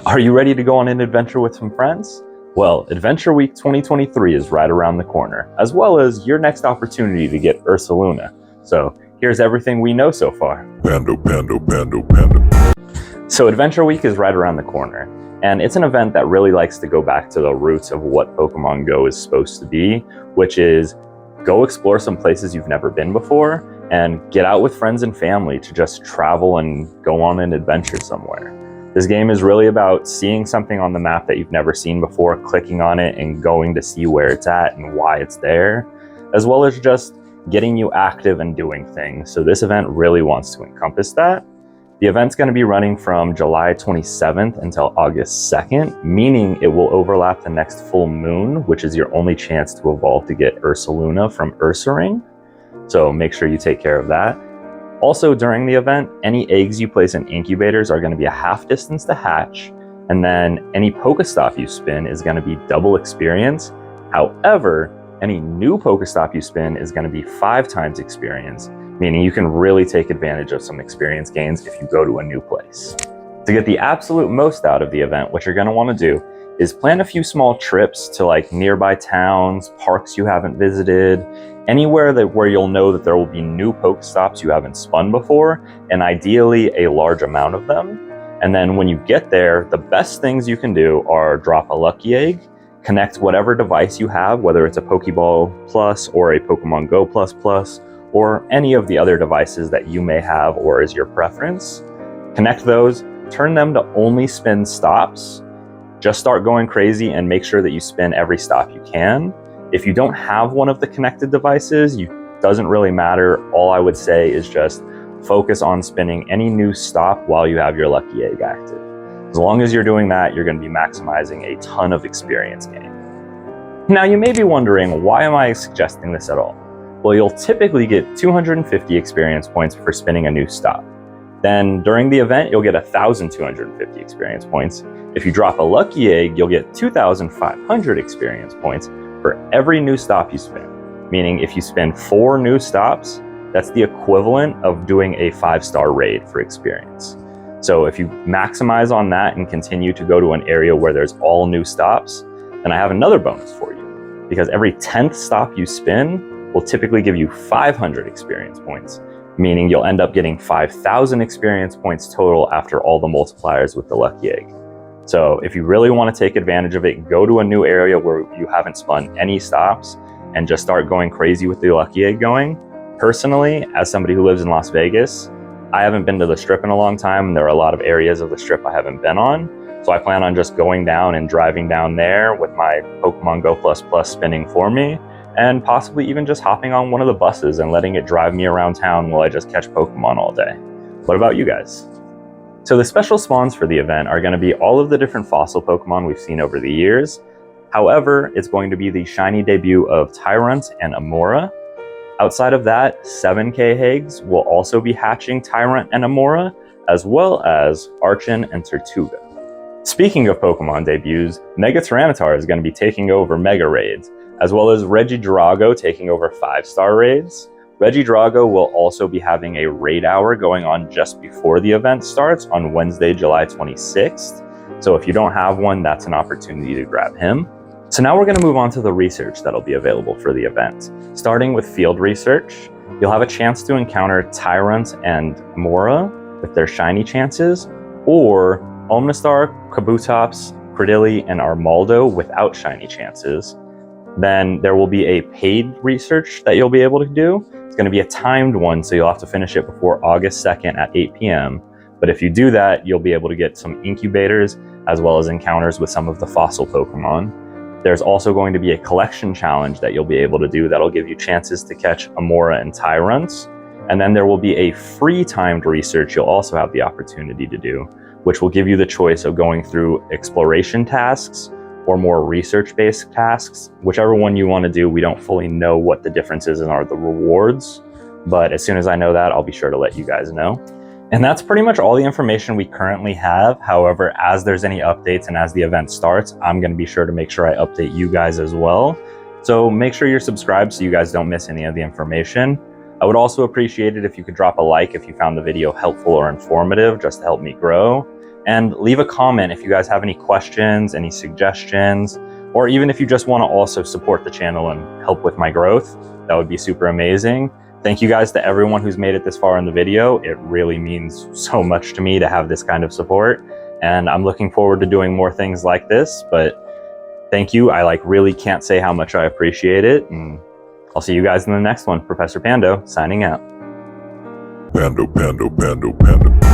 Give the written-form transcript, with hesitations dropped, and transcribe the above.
Are you ready to go on an adventure with some friends? Well, Adventure Week 2023 is right around the corner, as well as your next opportunity to get Ursaluna. So here's everything we know so far. Pando, pando, pando, pando. So Adventure Week is right around the corner, and it's an event that really likes to go back to the roots of what Pokemon Go is supposed to be, which is go explore some places you've never been before and get out with friends and family to just travel and go on an adventure somewhere. This game is really about seeing something on the map that you've never seen before, clicking on it and going to see where it's at and why it's there, as well as just getting you active and doing things. So this event really wants to encompass that. The event's going to be running from July 27th until August 2nd, meaning it will overlap the next full moon, which is your only chance to evolve to get Ursaluna from Ursaring. So make sure you take care of that. Also, during the event, any eggs you place in incubators are going to be a half distance to hatch, and then any Pokestop you spin is going to be double experience. However, any new Pokestop you spin is going to be 5 times experience, meaning you can really take advantage of some experience gains if you go to a new place. To get the absolute most out of the event, what you're going to want to do is plan a few small trips to like nearby towns, parks you haven't visited, anywhere where you'll know that there will be new Pokestops you haven't spun before, and ideally a large amount of them. And then when you get there, the best things you can do are drop a lucky egg, connect whatever device you have, whether it's a Pokeball Plus or a Pokemon Go Plus Plus, or any of the other devices that you may have or is your preference. Connect those, turn them to only spin stops. Just start going crazy and make sure that you spin every stop you can. If you don't have one of the connected devices, it doesn't really matter. All I would say is just focus on spinning any new stop while you have your lucky egg active. As long as you're doing that, you're going to be maximizing a ton of experience gain. Now you may be wondering, why am I suggesting this at all? Well, you'll typically get 250 experience points for spinning a new stop. Then during the event, you'll get 1,250 experience points. If you drop a lucky egg, you'll get 2,500 experience points for every new stop you spin. Meaning if you spin 4 new stops, that's the equivalent of doing a 5-star raid for experience. So if you maximize on that and continue to go to an area where there's all new stops, then I have another bonus for you. Because every 10th stop you spin will typically give you 500 experience points, meaning you'll end up getting 5,000 experience points total after all the multipliers with the lucky egg. So if you really want to take advantage of it, go to a new area where you haven't spun any stops and just start going crazy with the lucky egg going. Personally, as somebody who lives in Las Vegas, I haven't been to the Strip in a long time, and there are a lot of areas of the Strip I haven't been on. So I plan on just going down and driving down there with my Pokemon Go Plus Plus spinning for me, and possibly even just hopping on one of the buses and letting it drive me around town while I just catch Pokemon all day. What about you guys? So the special spawns for the event are going to be all of the different fossil Pokemon we've seen over the years. However, it's going to be the shiny debut of Tyrunt and Amora. Outside of that, 7K eggs will also be hatching Tyrunt and Amora, as well as Archon and Tortuga. Speaking of Pokemon debuts, Mega Tyranitar is going to be taking over Mega Raids, as well as Regidrago taking over 5-star raids. Regidrago will also be having a raid hour going on just before the event starts on Wednesday, July 26th. So if you don't have one, that's an opportunity to grab him. So now we're going to move on to the research that'll be available for the event. Starting with field research, you'll have a chance to encounter Tyrunt and Amora with their shiny chances, or Omnistar, Kabutops, Credilli, and Armaldo without shiny chances. Then there will be a paid research that you'll be able to do. It's going to be a timed one, so you'll have to finish it before August 2nd at 8 p.m. But if you do that, you'll be able to get some incubators as well as encounters with some of the fossil Pokemon. There's also going to be a collection challenge that you'll be able to do that'll give you chances to catch Amora and Tyrunt. And then there will be a free timed research you'll also have the opportunity to do, which will give you the choice of going through exploration tasks or more research-based tasks. Whichever one you want to do, we don't fully know what the differences are the rewards, but as soon as I know that, I'll be sure to let you guys know. And that's pretty much all the information we currently have. However, as there's any updates and as the event starts, I'm going to be sure to make sure I update you guys as well. So make sure you're subscribed so you guys don't miss any of the information. I would also appreciate it if you could drop a like if you found the video helpful or informative, just to help me grow. And leave a comment if you guys have any questions, any suggestions, or even if you just want to also support the channel and help with my growth. That would be super amazing. Thank you guys to everyone who's made it this far in the video. It really means so much to me to have this kind of support. And I'm looking forward to doing more things like this, but thank you. I really can't say how much I appreciate it. And I'll see you guys in the next one. Professor Pando signing out. Pando, pando, pando, pando.